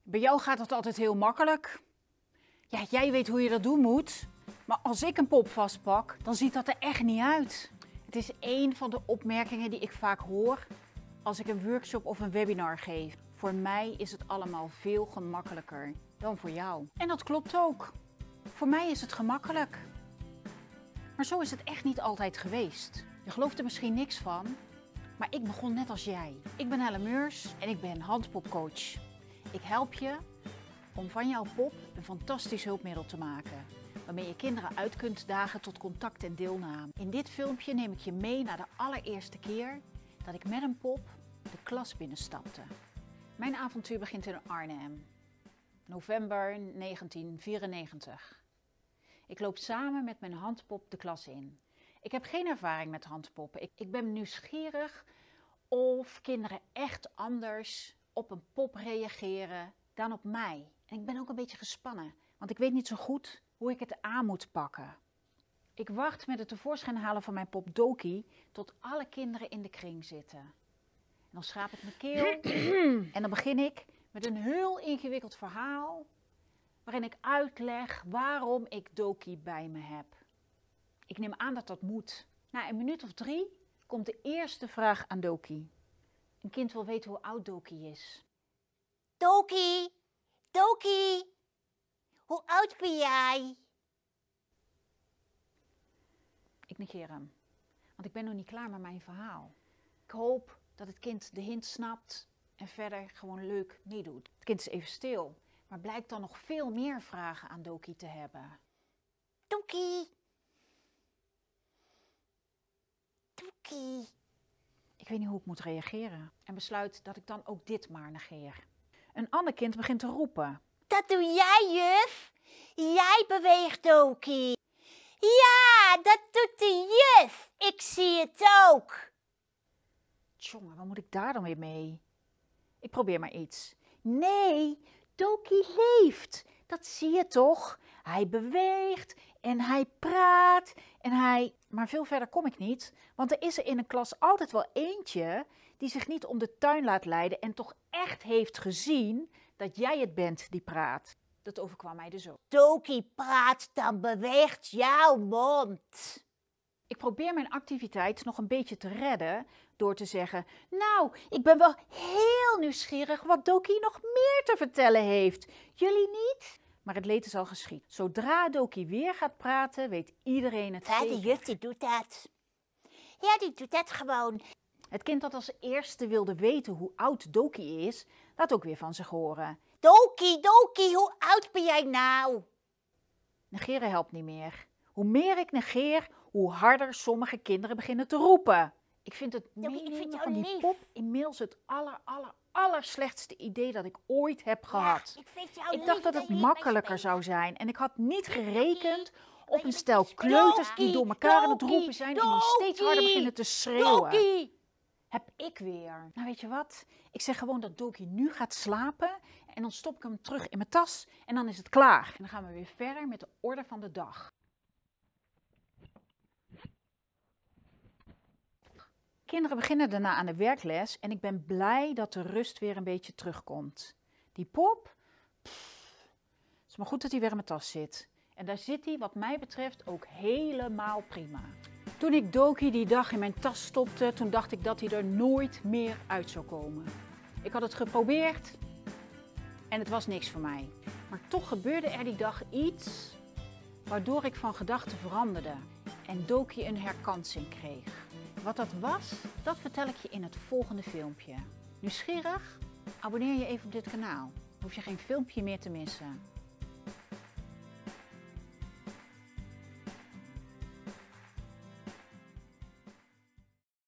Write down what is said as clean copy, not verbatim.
Bij jou gaat het altijd heel makkelijk. Ja, jij weet hoe je dat doen moet. Maar als ik een pop vastpak, dan ziet dat er echt niet uit. Het is één van de opmerkingen die ik vaak hoor als ik een workshop of een webinar geef. Voor mij is het allemaal veel gemakkelijker dan voor jou. En dat klopt ook. Voor mij is het gemakkelijk. Maar zo is het echt niet altijd geweest. Je gelooft er misschien niks van, maar ik begon net als jij. Ik ben Helle Meurs en ik ben handpopcoach. Ik help je om van jouw pop een fantastisch hulpmiddel te maken, waarmee je kinderen uit kunt dagen tot contact en deelname. In dit filmpje neem ik je mee naar de allereerste keer dat ik met een pop de klas binnenstapte. Mijn avontuur begint in Arnhem, november 1994. Ik loop samen met mijn handpop de klas in. Ik heb geen ervaring met handpoppen. Ik ben nieuwsgierig of kinderen echt anders op een pop reageren dan op mij. En ik ben ook een beetje gespannen, want ik weet niet zo goed hoe ik het aan moet pakken. Ik wacht met het tevoorschijn halen van mijn pop Doki tot alle kinderen in de kring zitten. En dan schraap ik mijn keel en dan begin ik met een heel ingewikkeld verhaal waarin ik uitleg waarom ik Doki bij me heb. Ik neem aan dat dat moet. Na een minuut of 3 komt de eerste vraag aan Doki. Een kind wil weten hoe oud Doki is. Doki, Doki, hoe oud ben jij? Ik negeer hem, want ik ben nog niet klaar met mijn verhaal. Ik hoop dat het kind de hint snapt en verder gewoon leuk meedoet. Het kind is even stil, maar blijkt dan nog veel meer vragen aan Doki te hebben. Doki, Doki. Ik weet niet hoe ik moet reageren en besluit dat ik dan ook dit maar negeer. Een ander kind begint te roepen. Dat doe jij, juf. Jij beweegt Doki. Ja, dat doet de juf. Ik zie het ook. Tjonge, wat moet ik daar dan weer mee? Ik probeer maar iets. Nee, Doki leeft. Dat zie je toch? Hij beweegt en hij praat en hij... Maar veel verder kom ik niet, want er is er in een klas altijd wel eentje die zich niet om de tuin laat leiden en toch echt heeft gezien dat jij het bent die praat. Dat overkwam mij dus ook. Doki praat, dan beweegt jouw mond. Ik probeer mijn activiteit nog een beetje te redden door te zeggen: nou, ik ben wel heel nieuwsgierig wat Doki nog meer te vertellen heeft. Jullie niet? Maar het leed is al geschied. Zodra Doki weer gaat praten, weet iedereen het Ja, zeker. die juf die doet dat. Ja, die doet dat gewoon. Het kind dat als eerste wilde weten hoe oud Doki is, laat ook weer van zich horen. Doki, Doki, hoe oud ben jij nou? Negeren helpt niet meer. Hoe meer ik negeer, hoe harder sommige kinderen beginnen te roepen. Ik vind het Doki, ik vind meenemen jou van die lief. pop inmiddels het allerslechtste idee dat ik ooit heb gehad. Ja, ik vind jou Ik dacht lief dat dat het je hiermee makkelijker speelt. zou zijn en ik had niet gerekend op je een met stel die kleuters die door elkaar aan het Doki, roepen zijn en die steeds harder Doki, beginnen te schreeuwen. Doki. Heb ik weer. Nou, weet je wat? Ik zeg gewoon dat Doki nu gaat slapen en dan stop ik hem terug in mijn tas en dan is het klaar. En dan gaan we weer verder met de orde van de dag. Kinderen beginnen daarna aan de werkles en ik ben blij dat de rust weer een beetje terugkomt. Die pop, het is maar goed dat hij weer in mijn tas zit. En daar zit hij wat mij betreft ook helemaal prima. Toen ik Doki die dag in mijn tas stopte, toen dacht ik dat hij er nooit meer uit zou komen. Ik had het geprobeerd en het was niks voor mij. Maar toch gebeurde er die dag iets waardoor ik van gedachten veranderde en Doki een herkansing kreeg. Wat dat was, dat vertel ik je in het volgende filmpje. Nieuwsgierig? Abonneer je even op dit kanaal. Dan hoef je geen filmpje meer te missen.